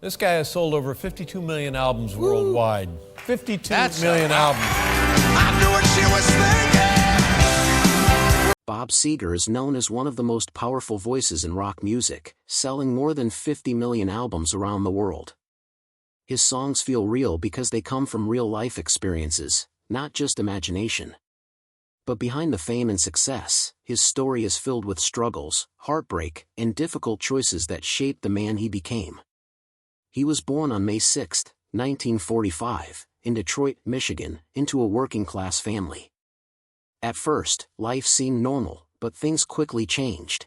This guy has sold over 52 million albums worldwide. 52 million albums. I knew what she was thinking. Bob Seger is known as one of the most powerful voices in rock music, selling more than 50 million albums around the world. His songs feel real because they come from real-life experiences, not just imagination. But behind the fame and success, his story is filled with struggles, heartbreak, and difficult choices that shaped the man he became. He was born on May 6, 1945, in Detroit, Michigan, into a working-class family. At first, life seemed normal, but things quickly changed.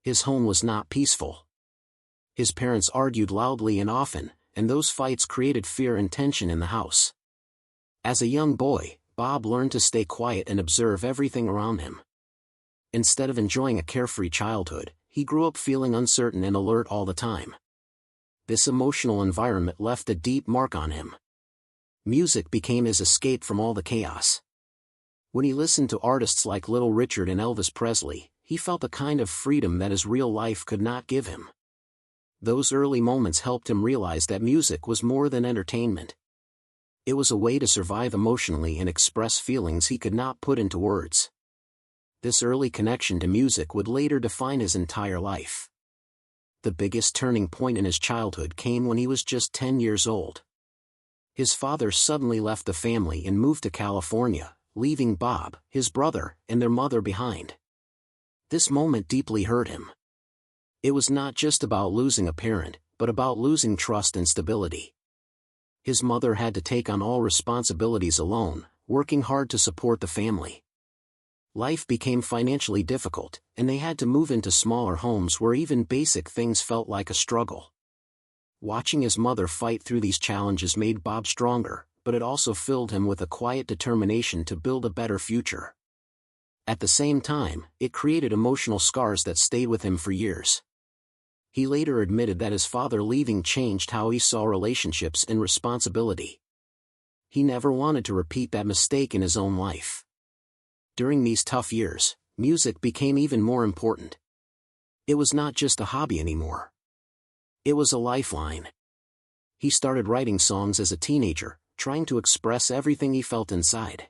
His home was not peaceful. His parents argued loudly and often, and those fights created fear and tension in the house. As a young boy, Bob learned to stay quiet and observe everything around him. Instead of enjoying a carefree childhood, he grew up feeling uncertain and alert all the time. This emotional environment left a deep mark on him. Music became his escape from all the chaos. When he listened to artists like Little Richard and Elvis Presley, he felt a kind of freedom that his real life could not give him. Those early moments helped him realize that music was more than entertainment. It was a way to survive emotionally and express feelings he could not put into words. This early connection to music would later define his entire life. The biggest turning point in his childhood came when he was just 10 years old. His father suddenly left the family and moved to California, leaving Bob, his brother, and their mother behind. This moment deeply hurt him. It was not just about losing a parent, but about losing trust and stability. His mother had to take on all responsibilities alone, working hard to support the family. Life became financially difficult, and they had to move into smaller homes where even basic things felt like a struggle. Watching his mother fight through these challenges made Bob stronger, but it also filled him with a quiet determination to build a better future. At the same time, it created emotional scars that stayed with him for years. He later admitted that his father leaving changed how he saw relationships and responsibility. He never wanted to repeat that mistake in his own life. During these tough years, music became even more important. It was not just a hobby anymore. It was a lifeline. He started writing songs as a teenager, trying to express everything he felt inside.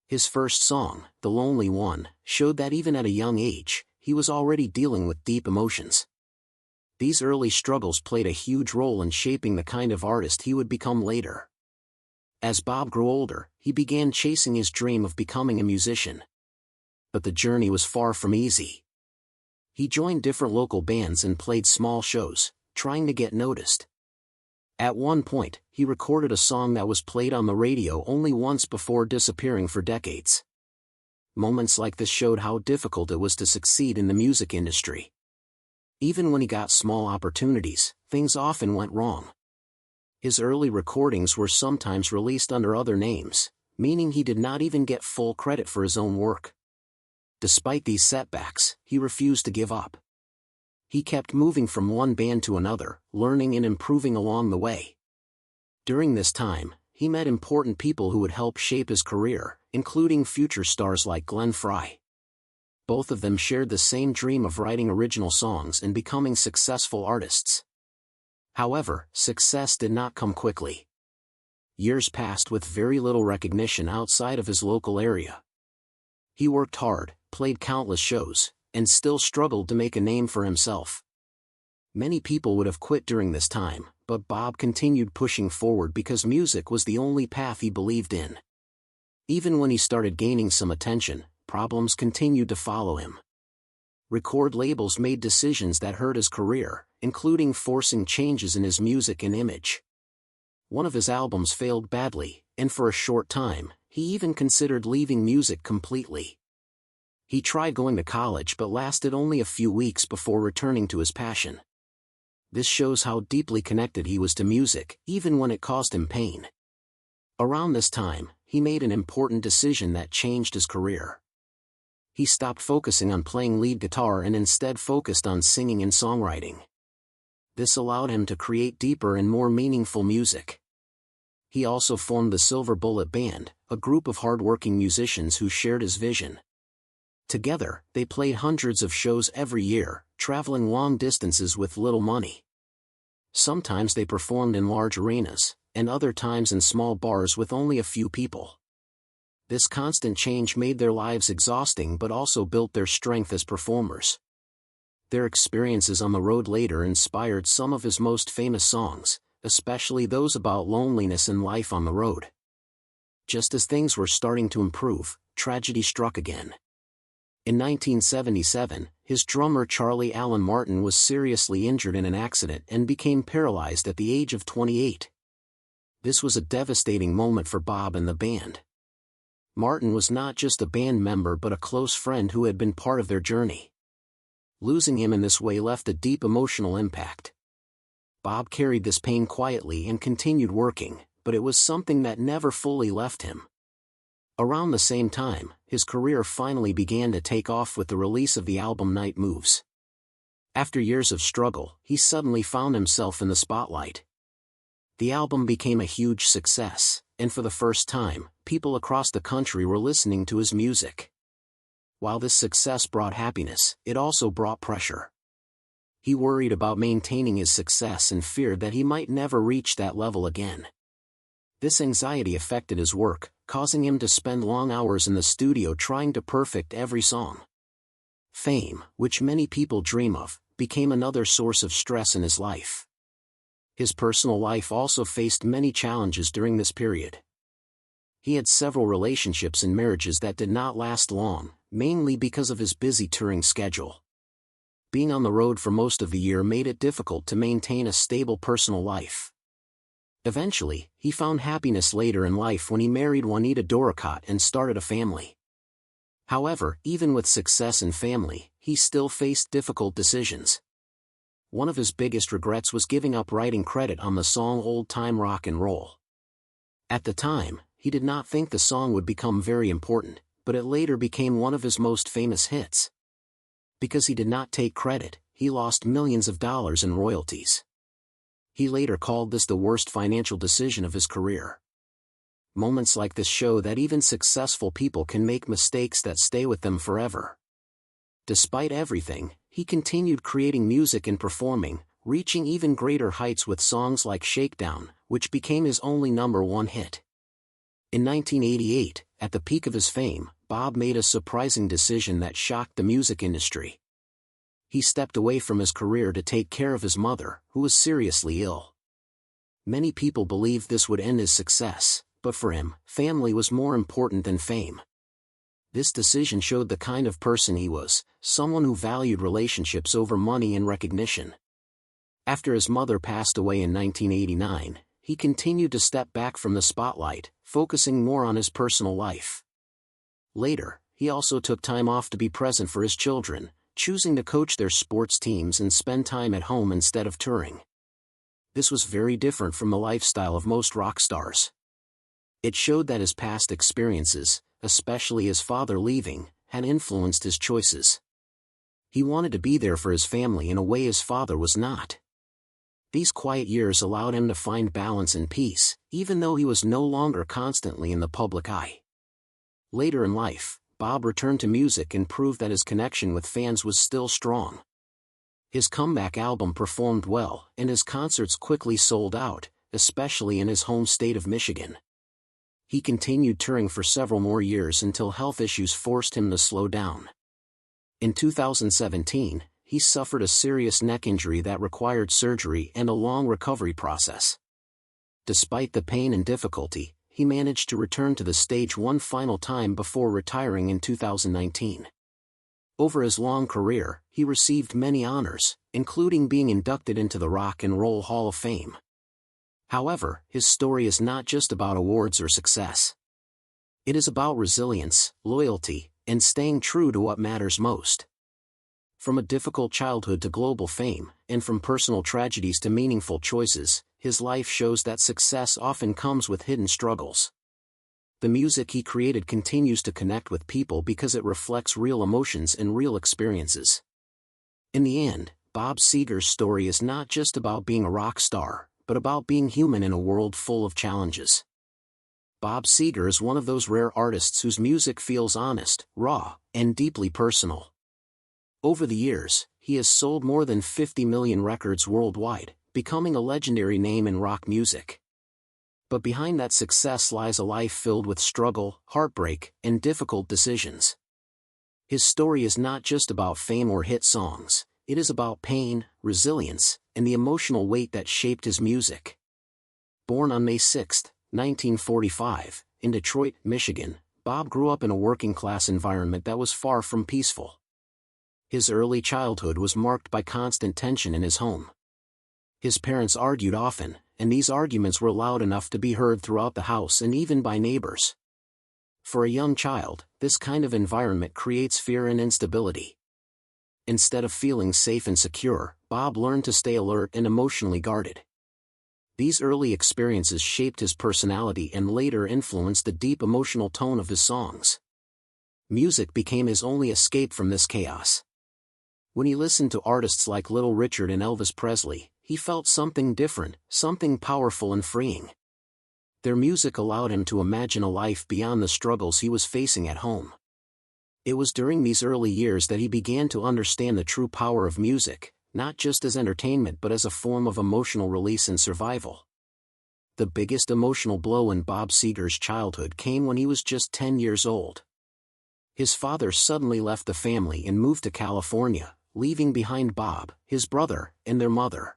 His first song, The Lonely One, showed that even at a young age, he was already dealing with deep emotions. These early struggles played a huge role in shaping the kind of artist he would become later. As Bob grew older, he began chasing his dream of becoming a musician. But the journey was far from easy. He joined different local bands and played small shows, trying to get noticed. At one point, he recorded a song that was played on the radio only once before disappearing for decades. Moments like this showed how difficult it was to succeed in the music industry. Even when he got small opportunities, things often went wrong. His early recordings were sometimes released under other names, meaning he did not even get full credit for his own work. Despite these setbacks, he refused to give up. He kept moving from one band to another, learning and improving along the way. During this time, he met important people who would help shape his career, including future stars like Glenn Frey. Both of them shared the same dream of writing original songs and becoming successful artists. However, success did not come quickly. Years passed with very little recognition outside of his local area. He worked hard, played countless shows, and still struggled to make a name for himself. Many people would have quit during this time, but Bob continued pushing forward because music was the only path he believed in. Even when he started gaining some attention, problems continued to follow him. Record labels made decisions that hurt his career, including forcing changes in his music and image. One of his albums failed badly, and for a short time, he even considered leaving music completely. He tried going to college but lasted only a few weeks before returning to his passion. This shows how deeply connected he was to music, even when it caused him pain. Around this time, he made an important decision that changed his career. He stopped focusing on playing lead guitar and instead focused on singing and songwriting. This allowed him to create deeper and more meaningful music. He also formed the Silver Bullet Band, a group of hard-working musicians who shared his vision. Together, they played hundreds of shows every year, traveling long distances with little money. Sometimes they performed in large arenas, and other times in small bars with only a few people. This constant change made their lives exhausting but also built their strength as performers. Their experiences on the road later inspired some of his most famous songs, especially those about loneliness and life on the road. Just as things were starting to improve, tragedy struck again. In 1977, his drummer Charlie Allen Martin was seriously injured in an accident and became paralyzed at the age of 28. This was a devastating moment for Bob and the band. Martin was not just a band member but a close friend who had been part of their journey. Losing him in this way left a deep emotional impact. Bob carried this pain quietly and continued working, but it was something that never fully left him. Around the same time, his career finally began to take off with the release of the album Night Moves. After years of struggle, he suddenly found himself in the spotlight. The album became a huge success, and for the first time, people across the country were listening to his music. While this success brought happiness, it also brought pressure. He worried about maintaining his success and feared that he might never reach that level again. This anxiety affected his work, causing him to spend long hours in the studio trying to perfect every song. Fame, which many people dream of, became another source of stress in his life. His personal life also faced many challenges during this period. He had several relationships and marriages that did not last long, mainly because of his busy touring schedule. Being on the road for most of the year made it difficult to maintain a stable personal life. Eventually, he found happiness later in life when he married Juanita Doricott and started a family. However, even with success and family, he still faced difficult decisions. One of his biggest regrets was giving up writing credit on the song Old Time Rock and Roll. At the time, he did not think the song would become very important, but it later became one of his most famous hits. Because he did not take credit, he lost millions of dollars in royalties. He later called this the worst financial decision of his career. Moments like this show that even successful people can make mistakes that stay with them forever. Despite everything, he continued creating music and performing, reaching even greater heights with songs like Shakedown, which became his only #1 hit. In 1988, at the peak of his fame, Bob made a surprising decision that shocked the music industry. He stepped away from his career to take care of his mother, who was seriously ill. Many people believed this would end his success, but for him, family was more important than fame. This decision showed the kind of person he was, someone who valued relationships over money and recognition. After his mother passed away in 1989, he continued to step back from the spotlight, focusing more on his personal life. Later, he also took time off to be present for his children, choosing to coach their sports teams and spend time at home instead of touring. This was very different from the lifestyle of most rock stars. It showed that his past experiences, especially his father leaving, had influenced his choices. He wanted to be there for his family in a way his father was not. These quiet years allowed him to find balance and peace, even though he was no longer constantly in the public eye. Later in life, Bob returned to music and proved that his connection with fans was still strong. His comeback album performed well, and his concerts quickly sold out, especially in his home state of Michigan. He continued touring for several more years until health issues forced him to slow down. In 2017, he suffered a serious neck injury that required surgery and a long recovery process. Despite the pain and difficulty, he managed to return to the stage one final time before retiring in 2019. Over his long career, he received many honors, including being inducted into the Rock and Roll Hall of Fame. However, his story is not just about awards or success. It is about resilience, loyalty, and staying true to what matters most. From a difficult childhood to global fame, and from personal tragedies to meaningful choices, his life shows that success often comes with hidden struggles. The music he created continues to connect with people because it reflects real emotions and real experiences. In the end, Bob Seger's story is not just about being a rock star, but about being human in a world full of challenges. Bob Seger is one of those rare artists whose music feels honest, raw, and deeply personal. Over the years, he has sold more than 50 million records worldwide, becoming a legendary name in rock music. But behind that success lies a life filled with struggle, heartbreak, and difficult decisions. His story is not just about fame or hit songs, it is about pain, resilience, and the emotional weight that shaped his music. Born on May 6, 1945, in Detroit, Michigan, Bob grew up in a working-class environment that was far from peaceful. His early childhood was marked by constant tension in his home. His parents argued often, and these arguments were loud enough to be heard throughout the house and even by neighbors. For a young child, this kind of environment creates fear and instability. Instead of feeling safe and secure, Bob learned to stay alert and emotionally guarded. These early experiences shaped his personality and later influenced the deep emotional tone of his songs. Music became his only escape from this chaos. When he listened to artists like Little Richard and Elvis Presley, he felt something different, something powerful and freeing. Their music allowed him to imagine a life beyond the struggles he was facing at home. It was during these early years that he began to understand the true power of music, not just as entertainment but as a form of emotional release and survival. The biggest emotional blow in Bob Seger's childhood came when he was just 10 years old. His father suddenly left the family and moved to California, leaving behind Bob, his brother, and their mother.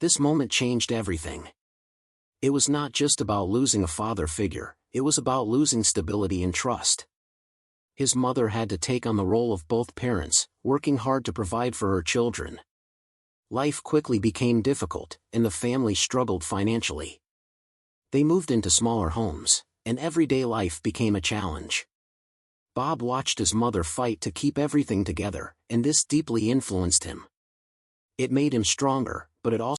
This moment changed everything. It was not just about losing a father figure, it was about losing stability and trust. His mother had to take on the role of both parents, working hard to provide for her children. Life quickly became difficult, and the family struggled financially. They moved into smaller homes, and everyday life became a challenge. Bob watched his mother fight to keep everything together, and this deeply influenced him. It made him stronger, but it also